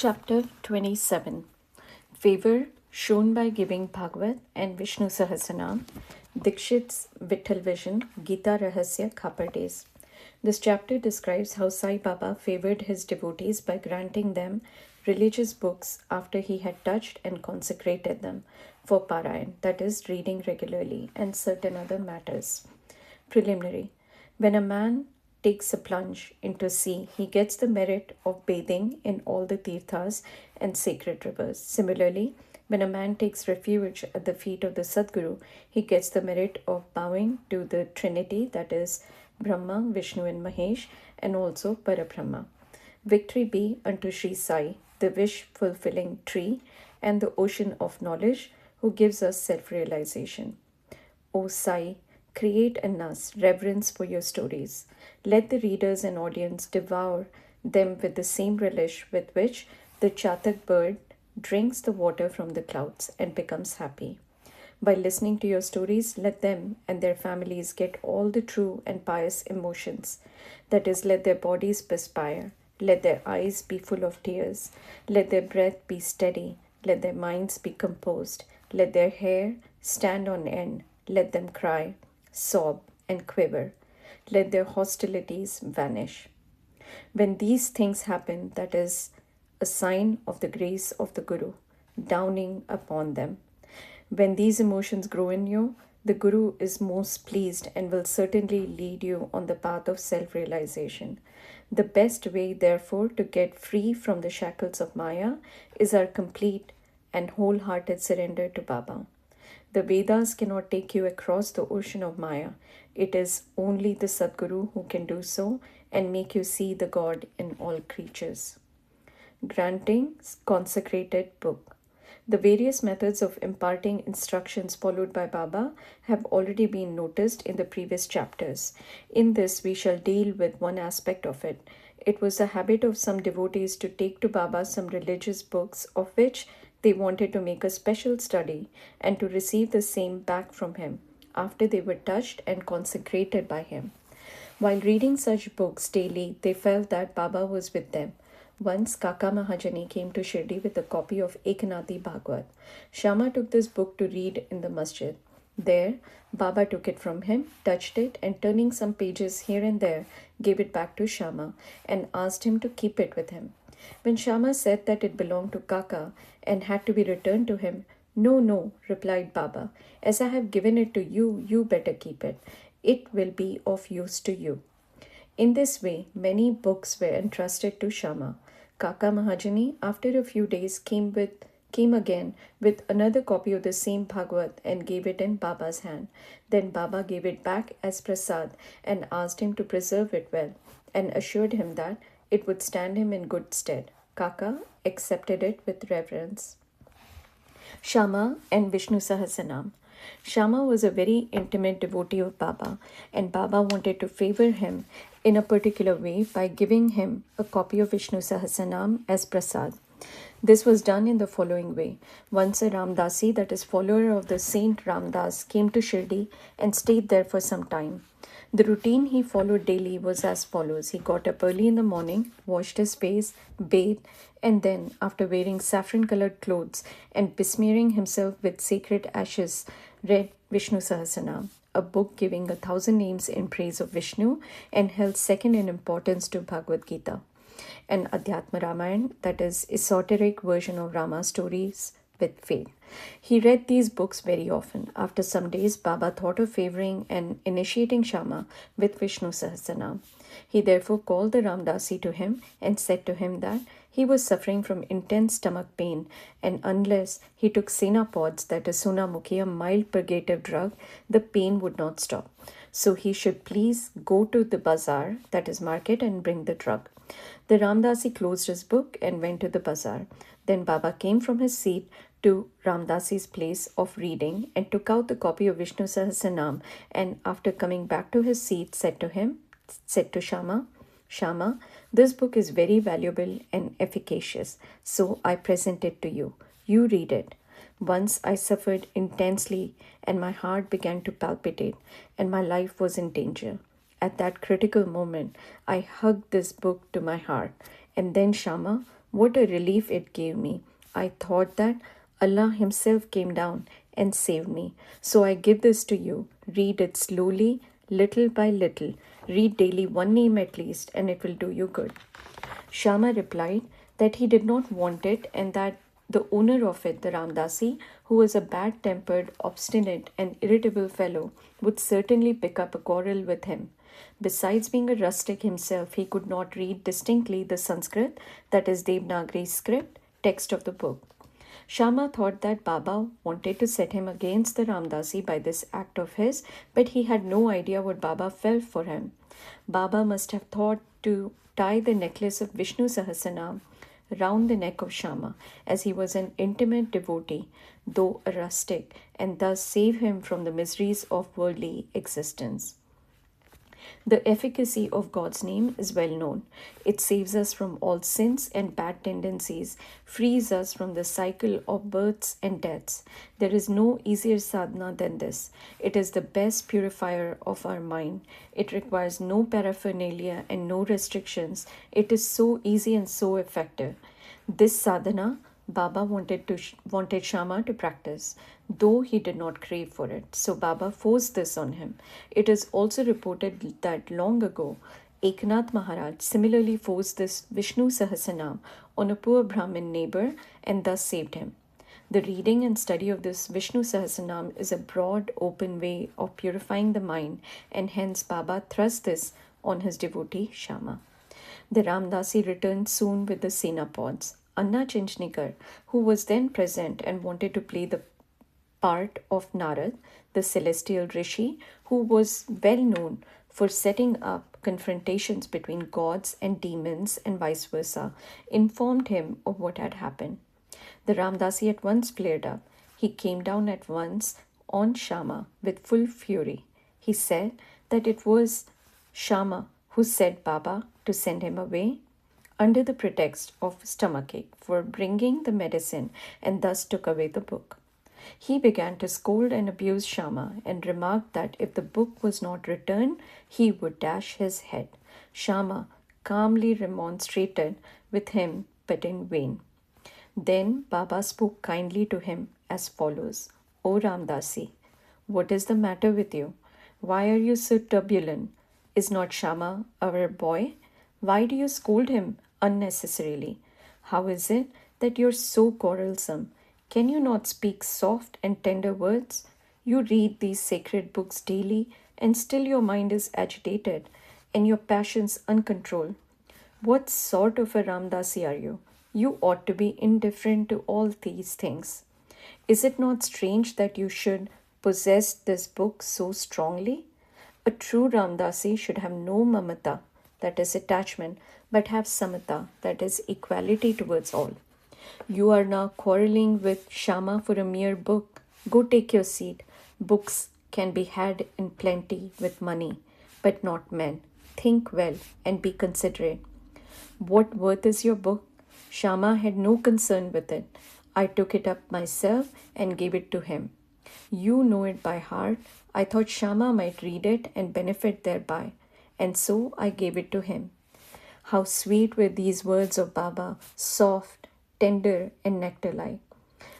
Chapter 27. Favor shown by giving Bhagavad and Vishnu Sahasranam, Dikshit's Vittal Vision, Gita Rahasya Khapar Days. This chapter describes how Sai Baba favored his devotees by granting them religious books after he had touched and consecrated them for Parayan, that is, reading regularly, and certain other matters. Preliminary. When a man takes a plunge into sea, he gets the merit of bathing in all the tirthas and sacred rivers. Similarly, when a man takes refuge at the feet of the Sadguru, he gets the merit of bowing to the Trinity, that is, Brahma, Vishnu, and Mahesh, and also Parabrahma. Victory be unto Sri Sai, the wish-fulfilling tree and the ocean of knowledge, who gives us self-realization. O Sai, create in us reverence for your stories. Let the readers and audience devour them with the same relish with which the chatak bird drinks the water from the clouds and becomes happy. By listening to your stories, let them and their families get all the true and pious emotions. That is, let their bodies perspire, let their eyes be full of tears, let their breath be steady, let their minds be composed, let their hair stand on end, let them cry, sob, and quiver. Let their hostilities vanish. When these things happen, that is a sign of the grace of the Guru downing upon them. When these emotions grow in you, the Guru is most pleased and will certainly lead you on the path of self-realization. The best way, therefore, to get free from the shackles of Maya is our complete and wholehearted surrender to Baba. The Vedas cannot take you across the ocean of Maya. It is only the Sadguru who can do so and make you see the God in all creatures. Granting consecrated book. The various methods of imparting instructions followed by Baba have already been noticed in the previous chapters. In this, we shall deal with one aspect of it. It was the habit of some devotees to take to Baba some religious books of which they wanted to make a special study and to receive the same back from him after they were touched and consecrated by him. While reading such books daily, they felt that Baba was with them. Once Kaka Mahajani came to Shirdi with a copy of Ekanathi Bhagavad. Shama took this book to read in the masjid. There, Baba took it from him, touched it, and turning some pages here and there, gave it back to Shama and asked him to keep it with him. When Shama said that it belonged to Kaka and had to be returned to him, "No, no," replied Baba. "As I have given it to you, you better keep it. It will be of use to you." In this way, many books were entrusted to Shama. Kaka Mahajani, after a few days, came again with another copy of the same Bhagavad and gave it in Baba's hand. Then Baba gave it back as prasad and asked him to preserve it well and assured him that it would stand him in good stead. Kaka accepted it with reverence. Shama and Vishnu Sahasranam. Shama was a very intimate devotee of Baba, and Baba wanted to favor him in a particular way by giving him a copy of Vishnu Sahasranam as prasad. This was done in the following way. Once a Ramdasi, that is, follower of the Saint Ramdas, came to Shirdi and stayed there for some time. The routine he followed daily was as follows. He got up early in the morning, washed his face, bathed, and then, after wearing saffron-colored clothes and besmearing himself with sacred ashes, read Vishnu Sahasranam, a book giving 1,000 names in praise of Vishnu and held second in importance to Bhagavad Gita, an Adhyatma Ramayana, that is, esoteric version of Rama stories with faith. He read these books very often. After some days, Baba thought of favoring and initiating Shama with Vishnu Sahasranam. He therefore called the Ramdasi to him and said to him that he was suffering from intense stomach pain, and unless he took Senapods, that is Sonamukhi, a mild purgative drug, the pain would not stop. So he should please go to the bazaar, that is market, and bring the drug. The Ramdasi closed his book and went to the bazaar. Then Baba came from his seat to Ramdasi's place of reading and took out the copy of Vishnu Sahasranam, and after coming back to his seat said to Shama, "Shama, this book is very valuable and efficacious, so I present it to you. You read it. Once I suffered intensely and my heart began to palpitate and my life was in danger. At that critical moment, I hugged this book to my heart, and then Shama, What a relief it gave me. I thought that Allah Himself came down and saved me. So I give this to you. Read it slowly, little by little. Read daily one name at least, and it will do you good. Shama replied that he did not want it and that the owner of it, the Ramdasi, who was a bad tempered, obstinate, and irritable fellow, would certainly pick up a quarrel with him. Besides being a rustic himself, he could not read distinctly the Sanskrit, that is Devanagari script, text of the book. Shama thought that Baba wanted to set him against the Ramdasi by this act of his, but he had no idea what Baba felt for him. Baba must have thought to tie the necklace of Vishnu Sahasranam round the neck of Shama, as he was an intimate devotee, though a rustic, and thus save him from the miseries of worldly existence. The efficacy of God's name is well known. It saves us from all sins and bad tendencies, frees us from the cycle of births and deaths. There is no easier sadhana than this. It is the best purifier of our mind. It requires no paraphernalia and no restrictions. It is so easy and so effective. This sadhana Baba wanted Shama to practice, though he did not crave for it. So Baba forced this on him. It is also reported that long ago, Eknath Maharaj similarly forced this Vishnu Sahasranam on a poor Brahmin neighbor and thus saved him. The reading and study of this Vishnu Sahasranam is a broad, open way of purifying the mind, and hence Baba thrust this on his devotee Shama. The Ramdasi returned soon with the Senapods. Anna Chinchnikar, who was then present and wanted to play the part of Narad, the celestial rishi, who was well known for setting up confrontations between gods and demons and vice versa, informed him of what had happened. The Ramdasi at once flared up. He came down at once on Shama with full fury. He said that it was Shama who said Baba to send him away under the pretext of stomachache for bringing the medicine, and thus took away the book. He began to scold and abuse Shama and remarked that if the book was not returned, he would dash his head. Shama calmly remonstrated with him, but in vain. Then Baba spoke kindly to him as follows: O Ramdasi, what is the matter with you? Why are you so turbulent? Is not Shama our boy? Why do you scold him unnecessarily? How is it that you're so quarrelsome? Can you not speak soft and tender words? You read these sacred books daily, and still your mind is agitated, and your passions uncontrolled. What sort of a Ramdasi are you? You ought to be indifferent to all these things. Is it not strange that you should possess this book so strongly? A true Ramdasi should have no mamata, that is attachment, but have samata, that is equality towards all. You are now quarreling with Shama for a mere book. Go take your seat. Books can be had in plenty with money, but not men. Think well and be considerate. What worth is your book? Shama had no concern with it. I took it up myself and gave it to him. You know it by heart. I thought Shama might read it and benefit thereby, and so I gave it to him. How sweet were these words of Baba, soft, tender, and nectar-like.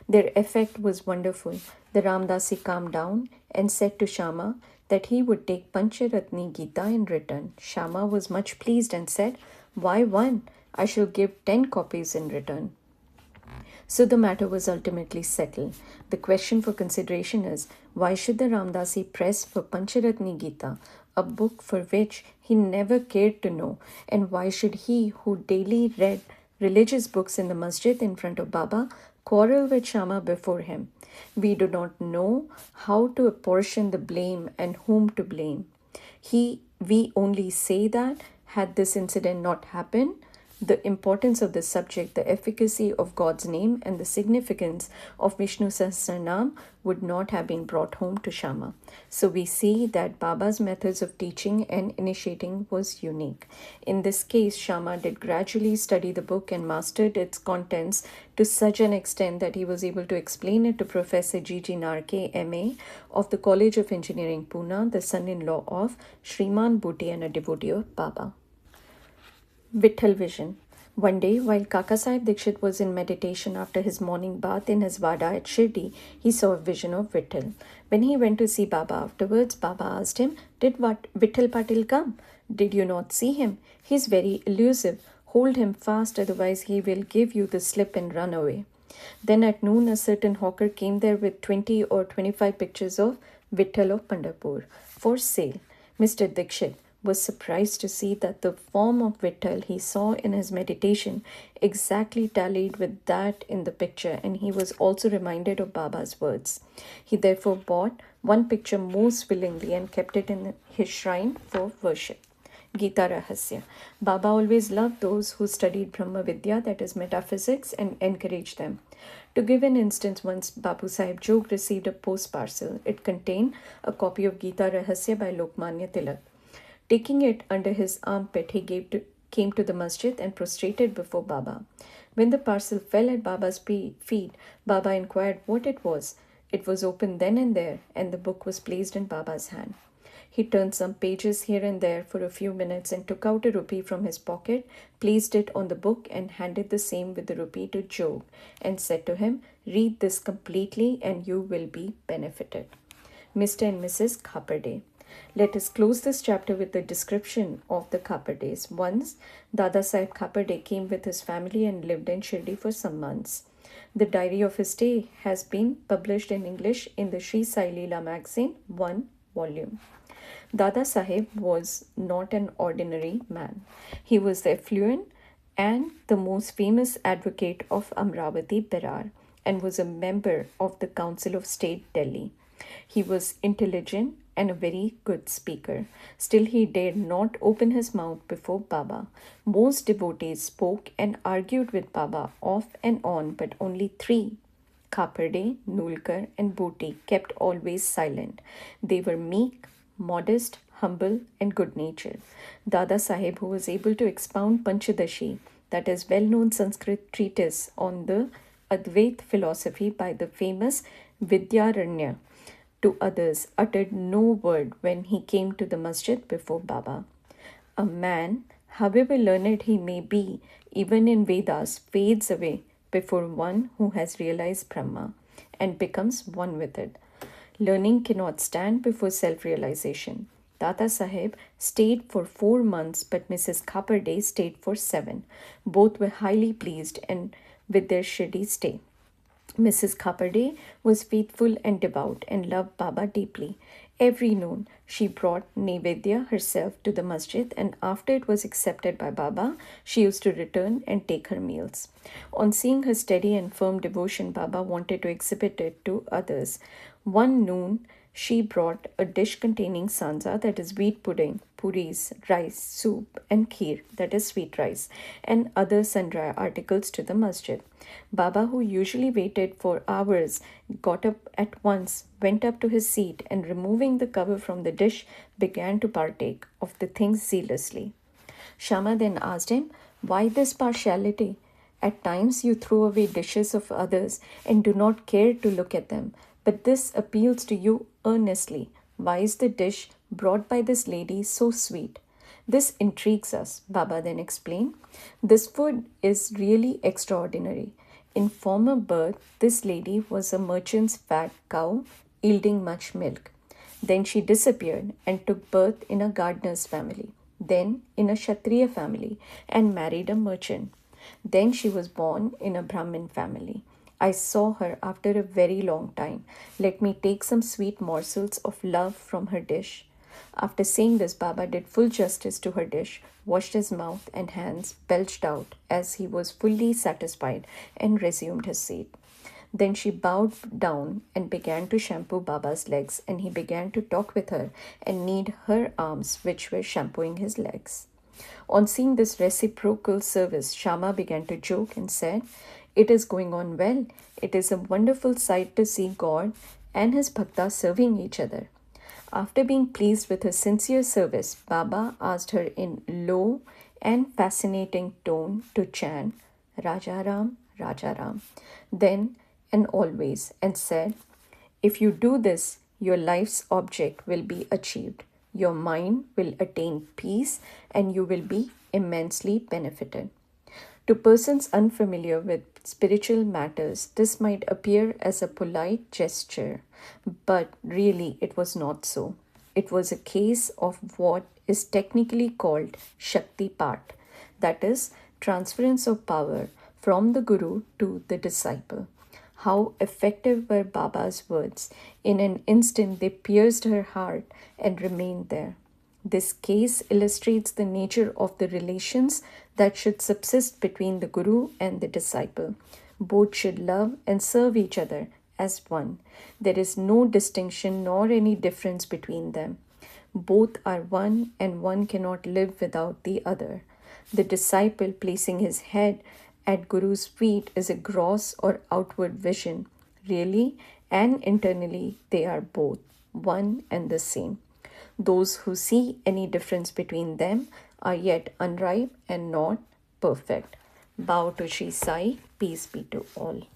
Their effect was wonderful. The Ramdasi calmed down and said to Shama that he would take Pancharatni Gita in return. Shama was much pleased and said, Why one? I shall give 10 copies in return. So the matter was ultimately settled. The question for consideration is, why should the Ramdasi press for Pancharatni Gita, a book for which he never cared to know, and why should he, who daily read religious books in the masjid in front of Baba, quarrel with Shama before him? We do not know how to apportion the blame and whom to blame. We only say that, had this incident not happened, the importance of the subject, the efficacy of God's name, and the significance of Vishnu Sahasranam would not have been brought home to Shama. So we see that Baba's methods of teaching and initiating was unique. In this case, Shama did gradually study the book and mastered its contents to such an extent that he was able to explain it to Professor G.G. Narke, M.A. of the College of Engineering, Pune, the son-in-law of Shriman Bhuti and a devotee of Baba. Vitthal Vision. One day, while Kakasaheb Dikshit was in meditation after his morning bath in his vada at Shirdi, he saw a vision of Vittal. When he went to see Baba afterwards, Baba asked him, "Did what Vittal Patil come? Did you not see him? He is very elusive. Hold him fast, otherwise he will give you the slip and run away." Then at noon, a certain hawker came there with 20 or 25 pictures of Vittal of Pandharpur for sale. Mr. Dikshit was surprised to see that the form of Vittal he saw in his meditation exactly tallied with that in the picture, and he was also reminded of Baba's words. He therefore bought one picture most willingly and kept it in his shrine for worship. Gita Rahasya. Baba always loved those who studied Brahma Vidya, that is metaphysics, and encouraged them. To give an instance, once Bapu Sahib Jog received a post parcel. It contained a copy of Gita Rahasya by Lokmanya Tilak. Taking it under his armpit, he came to the masjid and prostrated before Baba. When the parcel fell at Baba's feet, Baba inquired what it was. It was opened then and there, and the book was placed in Baba's hand. He turned some pages here and there for a few minutes and took out a rupee from his pocket, placed it on the book, and handed the same with the rupee to Jog, and said to him, "Read this completely and you will be benefited." Mr. and Mrs. Khaperde. Let us close this chapter with the description of the Khapardes. Once, Dada Sahib Khaperde came with his family and lived in Shirdi for some months. The diary of his stay has been published in English in the Sri Sai Leela magazine, 1 volume. Dada Sahib was not an ordinary man. He was the affluent and the most famous advocate of Amravati Berar and was a member of the Council of State, Delhi. He was intelligent and a very good speaker. Still, he dared not open his mouth before Baba. Most devotees spoke and argued with Baba off and on, but only three, Khaperde, Nulkar, and Bhoti, kept always silent. They were meek, modest, humble, and good-natured. Dada Sahib, who was able to expound Panchadashi, that is well-known Sanskrit treatise on the Advait philosophy by the famous Vidyaranya, to others, uttered no word when he came to the masjid before Baba. A man, however learned he may be, even in Vedas, fades away before one who has realized Brahma and becomes one with it. Learning cannot stand before self-realization. Dada Sahib stayed for 4 months, but Mrs. Khaperde stayed for 7. Both were highly pleased and with their Shirdi stay. Mrs. Khaperde was faithful and devout and loved Baba deeply. Every noon, she brought Nevedya herself to the masjid, and after it was accepted by Baba, she used to return and take her meals. On seeing her steady and firm devotion, Baba wanted to exhibit it to others. One noon, she brought a dish containing sanza, that is wheat pudding, puris, rice, soup, and kheer, that is sweet rice, and other sundry articles to the masjid. Baba, who usually waited for hours, got up at once, went up to his seat, and removing the cover from the dish, began to partake of the things zealously. Shama then asked him, "Why this partiality? At times you throw away dishes of others and do not care to look at them, but this appeals to you earnestly. Why is the dish brought by this lady so sweet? This intrigues us," Baba then explained. "This food is really extraordinary. In former birth, this lady was a merchant's fat cow, yielding much milk. Then she disappeared and took birth in a gardener's family, then in a Kshatriya family, and married a merchant. Then she was born in a Brahmin family. I saw her after a very long time. Let me take some sweet morsels of love from her dish." After saying this, Baba did full justice to her dish, washed his mouth and hands, belched out as he was fully satisfied, and resumed his seat. Then she bowed down and began to shampoo Baba's legs, and he began to talk with her and knead her arms, which were shampooing his legs. On seeing this reciprocal service, Shama began to joke and said, "It is going on well. It is a wonderful sight to see God and his bhaktas serving each other." After being pleased with her sincere service, Baba asked her in low and fascinating tone to chant Rajaram, Rajaram, then and always, and said, "If you do this, your life's object will be achieved. Your mind will attain peace and you will be immensely benefited." To persons unfamiliar with spiritual matters, this might appear as a polite gesture, but really it was not so. It was a case of what is technically called Shakti Pat, that is, transference of power from the Guru to the disciple. How effective were Baba's words! In an instant, they pierced her heart and remained there. This case illustrates the nature of the relations that should subsist between the Guru and the disciple. Both should love and serve each other as one. There is no distinction nor any difference between them. Both are one, and one cannot live without the other. The disciple placing his head at Guru's feet is a gross or outward vision. Really and internally, they are both one and the same. Those who see any difference between them are yet unripe and not perfect. Bow to Sri Sai, peace be to all.